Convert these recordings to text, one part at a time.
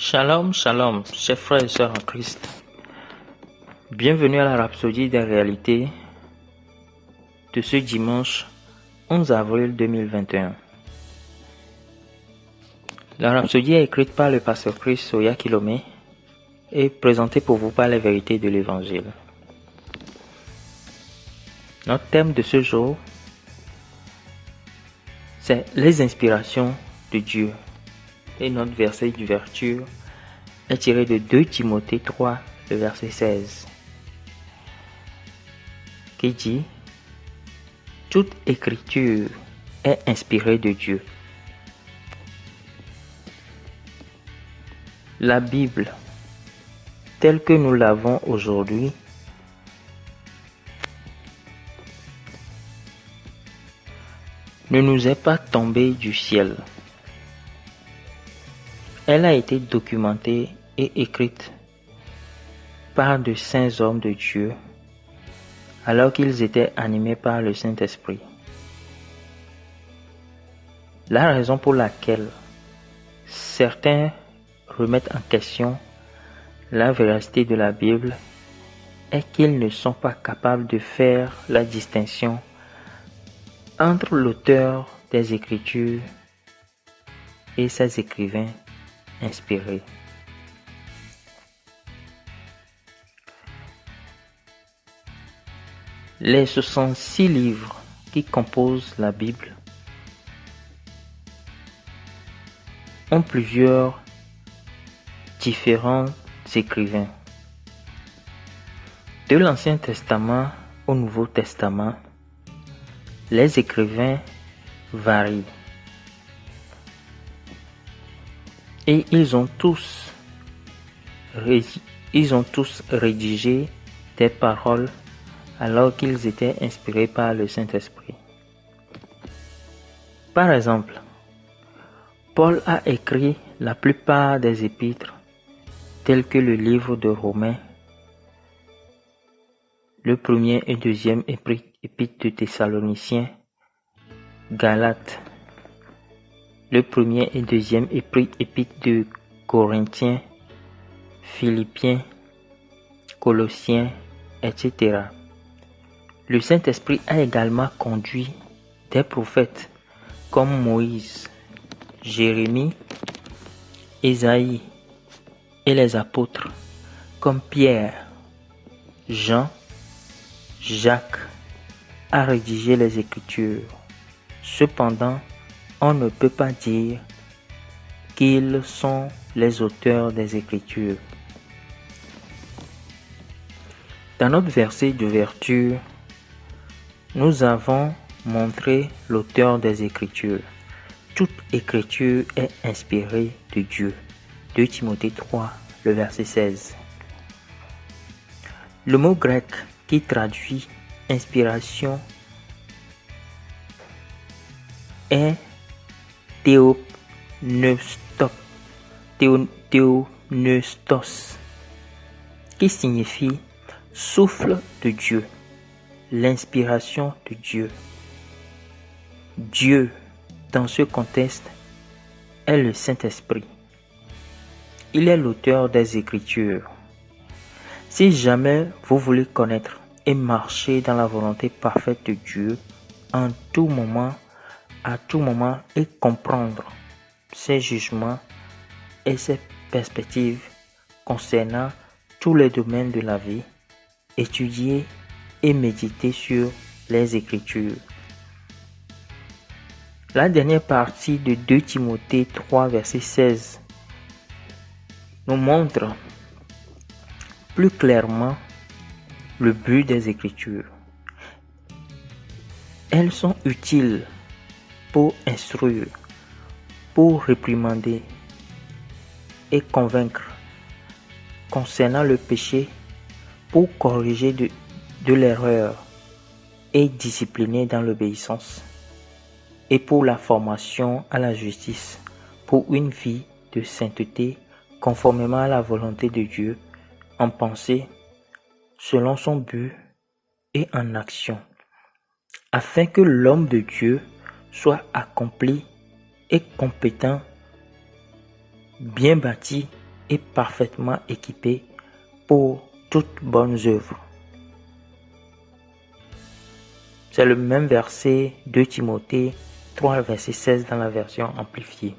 Shalom, shalom, chers frères et sœurs en Christ. Bienvenue à la Rhapsodie des réalités de ce dimanche 11 avril 2021. La Rhapsodie est écrite par le pasteur Chris Soya Kilomé et présentée pour vous par les vérités de l'Évangile. Notre thème de ce jour, c'est les inspirations de Dieu. Et notre verset d'ouverture est tiré de 2 Timothée 3, le verset 16, qui dit « Toute écriture est inspirée de Dieu. » La Bible, telle que nous l'avons aujourd'hui, ne nous est pas tombée du ciel. Elle a été documentée et écrite par de saints hommes de Dieu alors qu'ils étaient animés par le Saint-Esprit. La raison pour laquelle certains remettent en question la véracité de la Bible est qu'ils ne sont pas capables de faire la distinction entre l'auteur des Écritures et ses écrivains inspirés. Les 66 livres qui composent la Bible ont plusieurs différents écrivains. De l'Ancien Testament au Nouveau Testament, les écrivains varient. Et ils ont tous rédigé des paroles alors qu'ils étaient inspirés par le Saint-Esprit. Par exemple, Paul a écrit la plupart des épîtres, tels que le livre de Romains, le premier et deuxième épître de Thessaloniciens, Galates, le premier et deuxième épître de Corinthiens, Philippiens, Colossiens, etc. Le Saint-Esprit a également conduit des prophètes comme Moïse, Jérémie, Ésaïe et les apôtres comme Pierre, Jean, Jacques à rédiger les Écritures. Cependant, on ne peut pas dire qu'ils sont les auteurs des Écritures. Dans notre verset d'ouverture, nous avons montré l'auteur des Écritures. Toute Écriture est inspirée de Dieu. 2 Timothée 3, le verset 16. Le mot grec qui traduit inspiration est théopneustos, qui signifie souffle de Dieu, l'inspiration de Dieu. Dieu, dans ce contexte, est le Saint-Esprit. Il est l'auteur des Écritures. Si jamais vous voulez connaître et marcher dans la volonté parfaite de Dieu, en tout moment, à tout moment, et comprendre ses jugements et ses perspectives concernant tous les domaines de la vie, étudier et méditer sur les Écritures. La dernière partie de 2 Timothée 3, verset 16 nous montre plus clairement le but des Écritures. Elles sont utiles pour instruire, pour réprimander et convaincre concernant le péché, pour corriger de l'erreur et discipliner dans l'obéissance, et pour la formation à la justice, pour une vie de sainteté conformément à la volonté de Dieu, en pensée, selon son but et en action, afin que l'homme de Dieu soit accompli et compétent, bien bâti et parfaitement équipés pour toute bonne œuvre. C'est le même verset 2 Timothée 3, verset 16 dans la version amplifiée.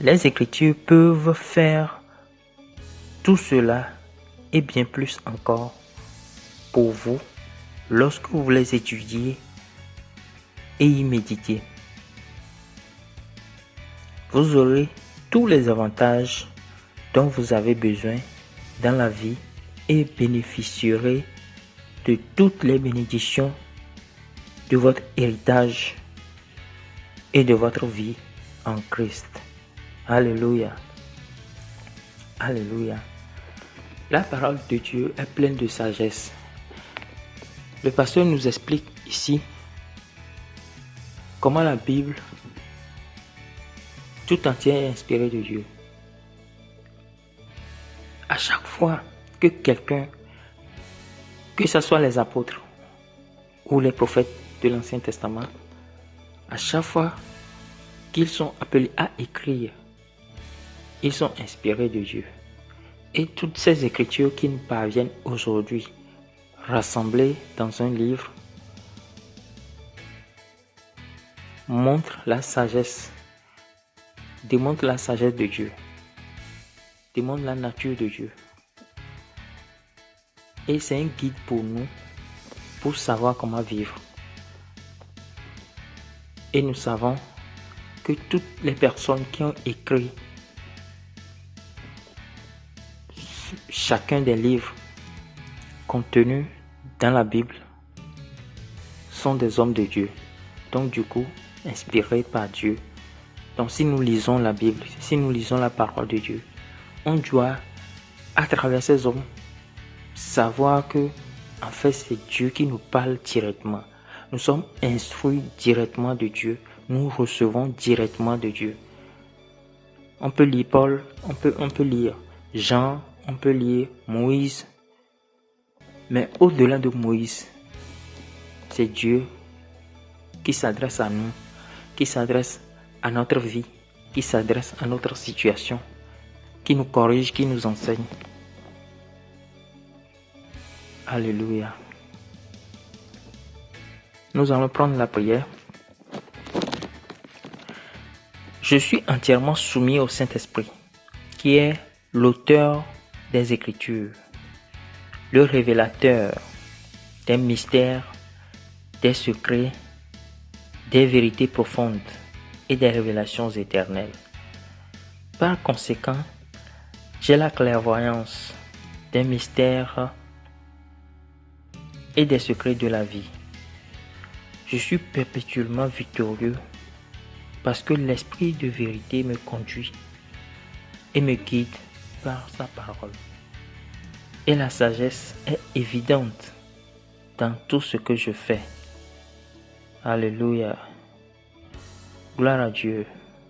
Les Écritures peuvent faire tout cela et bien plus encore pour vous lorsque vous les étudiez et y méditez. Vous aurez tous les avantages dont vous avez besoin dans la vie et bénéficierez de toutes les bénédictions de votre héritage et de votre vie en Christ. Alléluia. Alléluia. La parole de Dieu est pleine de sagesse. Le pasteur nous explique ici comment la Bible tout entière est inspirée de Dieu. À chaque fois que quelqu'un, que ce soit les apôtres ou les prophètes de l'Ancien Testament, à chaque fois qu'ils sont appelés à écrire, ils sont inspirés de Dieu. Et toutes ces écritures qui nous parviennent aujourd'hui, rassemblées dans un livre, montrent la sagesse, démontrent la sagesse de Dieu, démontrent la nature de Dieu. Et c'est un guide pour nous, pour savoir comment vivre. Et nous savons que toutes les personnes qui ont écrit chacun des livres contenus dans la Bible sont des hommes de Dieu. Donc du coup, inspirés par Dieu. Donc si nous lisons la Bible, si nous lisons la parole de Dieu, on doit, à travers ces hommes, savoir que en fait c'est Dieu qui nous parle directement. Nous sommes instruits directement de Dieu. Nous recevons directement de Dieu. On peut lire Paul, on peut lire Jean, on peut lire Moïse. Mais au-delà de Moïse, c'est Dieu qui s'adresse à nous, qui s'adresse à notre vie, qui s'adresse à notre situation, qui nous corrige, qui nous enseigne. Alléluia. Nous allons prendre la prière. Je suis entièrement soumis au Saint-Esprit, qui est l'auteur des Écritures, le révélateur des mystères, des secrets, des vérités profondes et des révélations éternelles. Par conséquent, j'ai la clairvoyance des mystères et des secrets de la vie. Je suis perpétuellement victorieux parce que l'Esprit de vérité me conduit et me guide par sa parole. Et la sagesse est évidente dans tout ce que je fais. Alléluia. Gloire à Dieu.